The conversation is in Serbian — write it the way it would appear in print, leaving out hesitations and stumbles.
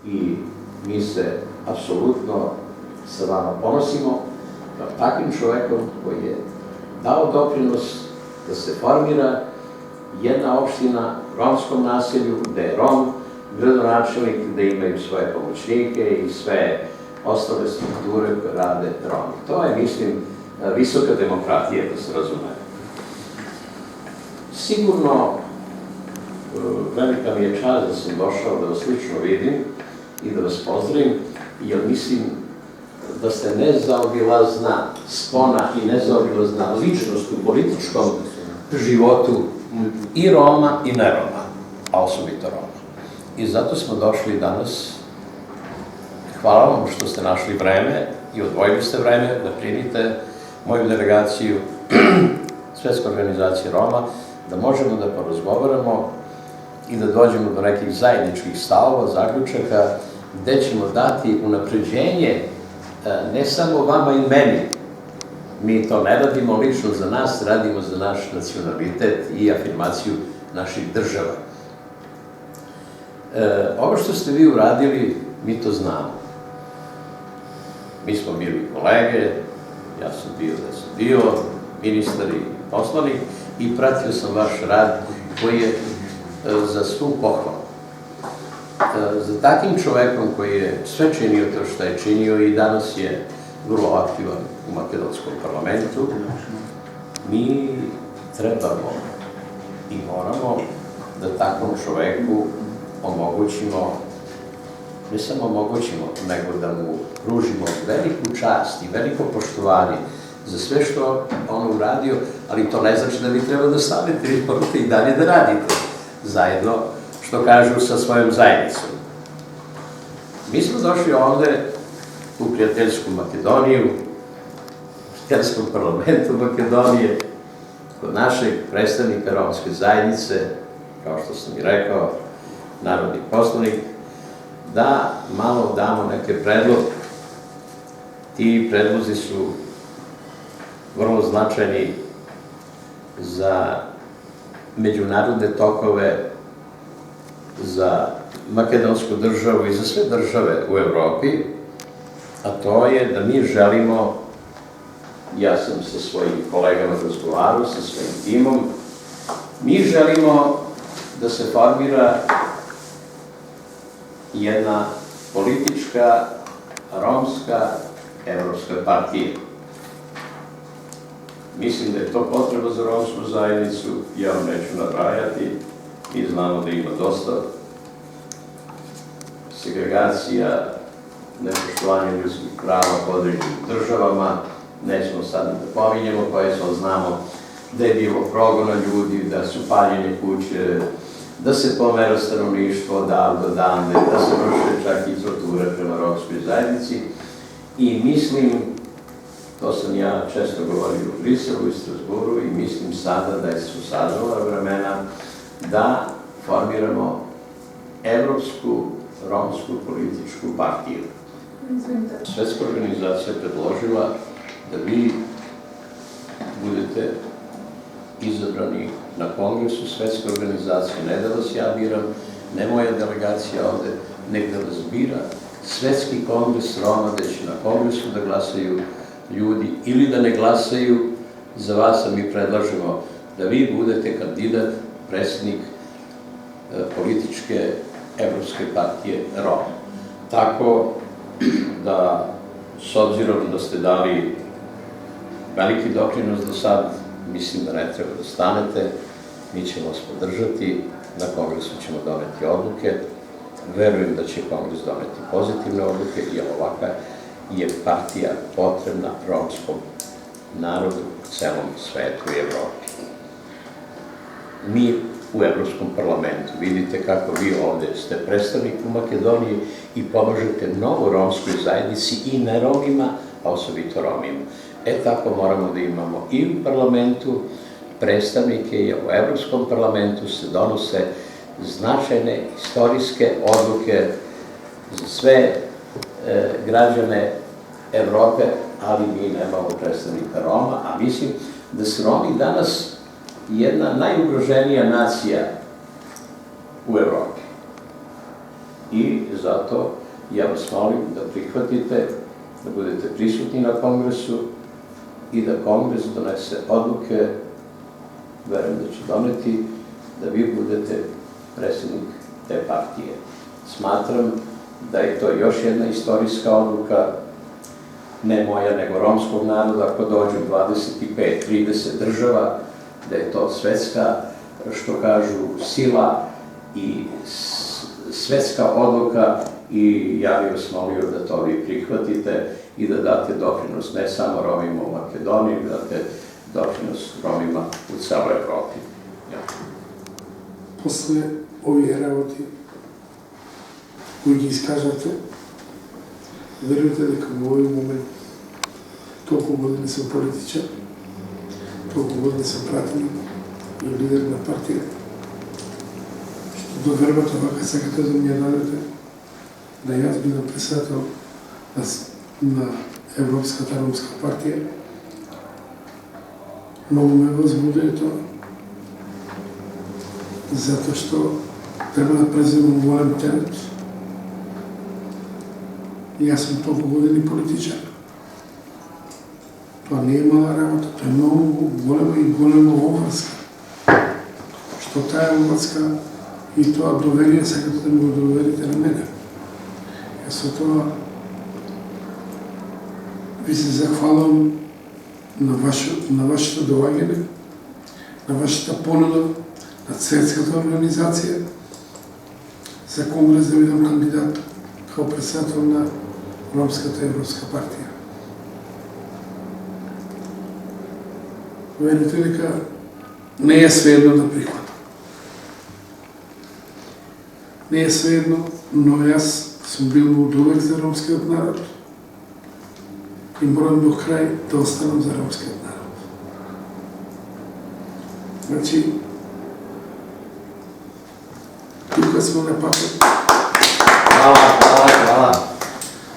i mi se apsolutno sa vama ponosimo kao takvim čovekom koji je dao doprinos da se formira jedna opština u romskom naselju, gde je Rom gradonačelnik, gde imaju svoje pomoćnike i sve ostale strukture koje rade Romi. To je, mislim, visoka demokratija, da se razume. Sigurno, velika mi je čast da sam došao da vas lično vidim i da vas pozdravim, jer mislim da ste nezaobilazna spona i nezaobilazna ličnost u političkom životu i Roma i ne Roma, a osobito Roma. I zato smo došli danas. Hvala vam što ste našli vreme i odvojili ste vreme da primite moju delegaciju Svetske organizacije Roma, da možemo da porazgovaramo i da dođemo do nekih zajedničkih stavova, zaključaka, gde ćemo dati unapređenje ne samo vama i meni. Mi to ne radimo lično za nas, radimo za naš nacionalitet i afirmaciju naših država. Ovo što ste vi uradili, mi to znamo. Mi smo bili kolege, ja sam bio ministar i poslanik i pratio sam vaš rad koji je za svu pohvalu. Za takvim čovekom koji je sve činio to što je činio i danas je vrlo aktivan u makedonskom parlamentu, mi trebamo i moramo da takvom čoveku omogućimo, ne samo omogućimo, nego da mu pružimo veliku čast i veliko poštovanje za sve što on uradio, ali to ne znači da vi treba da stavite, vi morate i dalje da radite zajedno, što kažu, sa svojom zajednicom. Mi smo došli ovde u prijateljsku Makedoniju, u prijateljskom parlamentu Makedonije, kod našeg predstavnika romske zajednice, kao što sam i rekao, narodni poslanik, da malo damo neke predloge. Ti predlozi su vrlo značajni za međunarodne tokove, za makedonsku državu i za sve države u Evropi, a to je da mi želimo, ja sam sa svojim kolegama razgovarao, sa svojim timom, mi želimo da se formira jedna politička, romska, evropska partija. Mislim da je to potreba za romsku zajednicu, ja vam neću nabrajati, mi znamo da ima dosta segregacija, nepoštovanja ljudskih prava po određenim državama, nećemo sad da pominjemo koje smo, znamo da je bilo progona ljudi, da su paljene kuće, da se pomera stanovništvo dan do dane, da se vrše čak i torture prema romskoj zajednici. I mislim, to sam ja često govorio u Briselu i Strasburu, i mislim sada da su sazvala vremena da formiramo Evropsku romsku političku partiju. Svetska organizacija predložila da vi budete izabrani na kongresu Svetske organizacije, ne da vas ja biram, ne moja delegacija ovde, nek da vas bira Svetski kongres Roma, da će na kongresu da glasaju ljudi ili da ne glasaju za vas, a mi predlažemo da vi budete kandidat, predsjednik političke Evropske partije Roma. Tako da, s obzirom da ste dali veliki doprinos do sad, mislim da ne treba da stanete, mi ćemo vas podržati, na kongresu ćemo doneti odluke, verujem da će kongres doneti pozitivne odluke, jer ovakva je partija potrebna romskom narodu u celom svetu i Evropi. Mi u Evropskom parlamentu vidite kako vi ovde ste predstavnik u Makedoniji i pomažete mnogo romskoj zajednici i ne Romima, a osobito Romima. Tako moramo da imamo i u parlamentu predstavnike, i u Evropskom parlamentu se donose značajne istorijske odluke za sve građane Evrope, ali mi nemamo predstavnika Roma, a mislim da su Romi danas jedna najugroženija nacija u Evropi. I zato ja vas molim da prihvatite, da budete prisutni na kongresu i da kongres donese odluke, verujem da će doneti, da vi budete predsjednik te partije. Smatram da je to još jedna istorijska odluka, ne moja, nego romskog naroda, ako dođu 25-30 država, da je to svetska, što kažu, sila i svetska odluka i ja bih vas molio da to vi prihvatite i da date doprinos ne samo Romima u Makedoniji, da date doprinos Romima u celoj Evropi. Ja. После овие работи кои ги искажате, верувате дека во овој момент толку години сум политичар, толку години сум пратеник и лидер на партија, што до вербата вака сакате да ми ја дадете, да јас бидам председател на Европската ромска партија. Многу ме возбуди тоа, затоа што треба да преземам голем терет. Јас сум толку години политичар. Тоа не е мала работа, тоа е многу голема и голема обврска. Што таа обврска и тоа доверие сакате да ми го доверите на мене. Јас со тоа ви се захвалам на вашето доаѓање, на вашата понуда, на светската организација за конгрес да бидам кандидат као председател на Ромската европска партија. Верите дека не е svejedno да прихватам. Не е svejedно, но јас сум бил од увек за ромскиот народ и морам до крај да останам за ромскиот народ. Значи, тука сме на патот. Hvala.